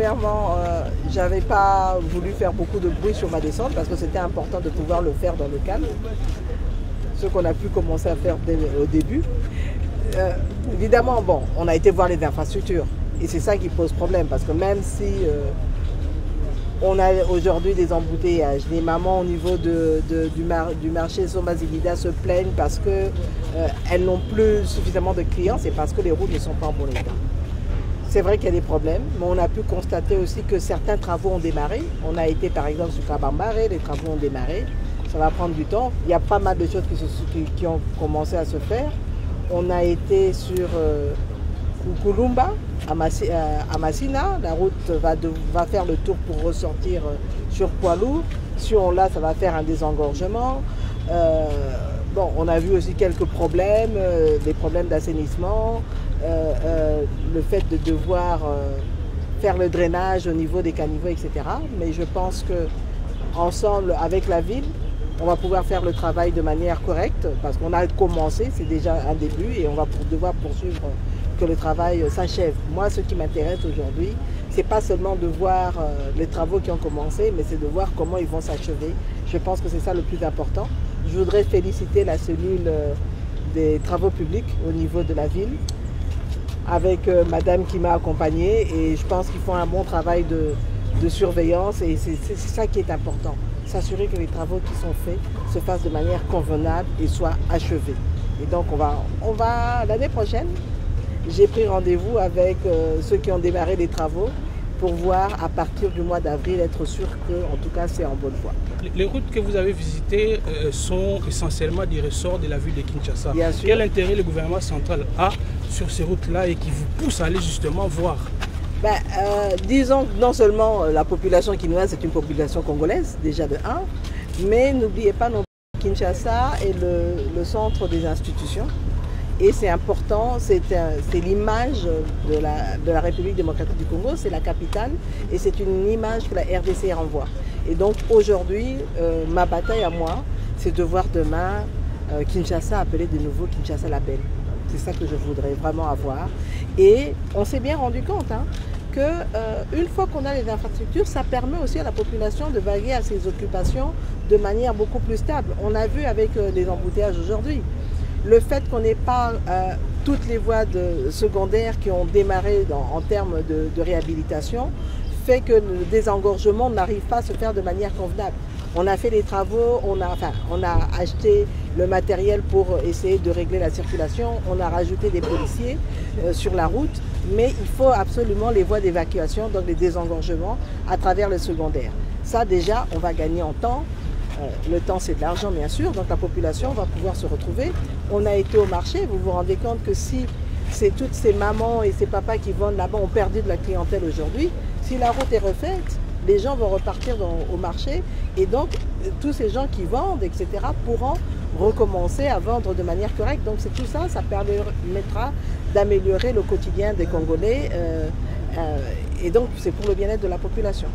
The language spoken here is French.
premièrement, j'avais pas voulu faire beaucoup de bruit sur ma descente parce que c'était important de pouvoir le faire dans le calme. Ce qu'on a pu commencer à faire au début. Évidemment, bon, on a été voir les infrastructures et c'est ça qui pose problème parce que même si on a aujourd'hui des embouteillages, les mamans au niveau du marché Somazilida se plaignent parce qu'elles n'ont plus suffisamment de clients, c'est parce que les routes ne sont pas en bon état. C'est vrai qu'il y a des problèmes, mais on a pu constater aussi que certains travaux ont démarré. On a été par exemple sur Kabambare, les travaux ont démarré. Ça va prendre du temps. Il y a pas mal de choses qui ont commencé à se faire. On a été sur Kukulumba, à Massina. La route va faire le tour pour ressortir sur Poilou. Si on l'a, ça va faire un désengorgement. Bon, on a vu aussi quelques problèmes, des problèmes d'assainissement, le fait de devoir faire le drainage au niveau des caniveaux, etc. Mais je pense qu'ensemble, avec la ville, on va pouvoir faire le travail de manière correcte parce qu'on a commencé, c'est déjà un début et on va devoir poursuivre que le travail s'achève. Moi, ce qui m'intéresse aujourd'hui, c'est pas seulement de voir les travaux qui ont commencé, mais c'est de voir comment ils vont s'achever. Je pense que c'est ça le plus important. Je voudrais féliciter la cellule des travaux publics au niveau de la ville avec madame qui m'a accompagnée et je pense qu'ils font un bon travail de surveillance et c'est ça qui est important. S'assurer que les travaux qui sont faits se fassent de manière convenable et soient achevés. Et donc on va l'année prochaine, j'ai pris rendez-vous avec ceux qui ont démarré les travaux pour voir à partir du mois d'avril, être sûr que en tout cas c'est en bonne voie. Les routes que vous avez visitées sont essentiellement des ressorts de la ville de Kinshasa. Bien sûr. Quel intérêt le gouvernement central a sur ces routes-là et qui vous pousse à aller justement voir? Disons que non seulement la population quinoise c'est une population congolaise, déjà de 1, mais n'oubliez pas non plus que Kinshasa est le centre des institutions. Et c'est important, c'est l'image de la République démocratique du Congo, c'est la capitale et c'est une image que la RDC renvoie. Et donc aujourd'hui, ma bataille à moi, c'est de voir demain Kinshasa appelé de nouveau Kinshasa la Belle. C'est ça que je voudrais vraiment avoir. Et on s'est bien rendu compte qu'une fois qu'on a les infrastructures, ça permet aussi à la population de vaguer à ses occupations de manière beaucoup plus stable. On a vu avec les embouteillages aujourd'hui. Le fait qu'on n'ait pas toutes les voies secondaires qui ont démarré en termes de réhabilitation fait que le désengorgement n'arrive pas à se faire de manière convenable. On a fait les travaux, on a acheté le matériel pour essayer de régler la circulation, on a rajouté des policiers sur la route, mais il faut absolument les voies d'évacuation, donc les désengorgements à travers le secondaire. Ça déjà, on va gagner en temps. Le temps, c'est de l'argent, bien sûr, donc la population va pouvoir se retrouver. On a été au marché, vous vous rendez compte que si c'est toutes ces mamans et ces papas qui vendent là-bas ont perdu de la clientèle aujourd'hui, si la route est refaite, les gens vont repartir au marché et donc tous ces gens qui vendent, etc., pourront recommencer à vendre de manière correcte. Donc c'est tout ça, ça permettra d'améliorer le quotidien des Congolais et donc c'est pour le bien-être de la population.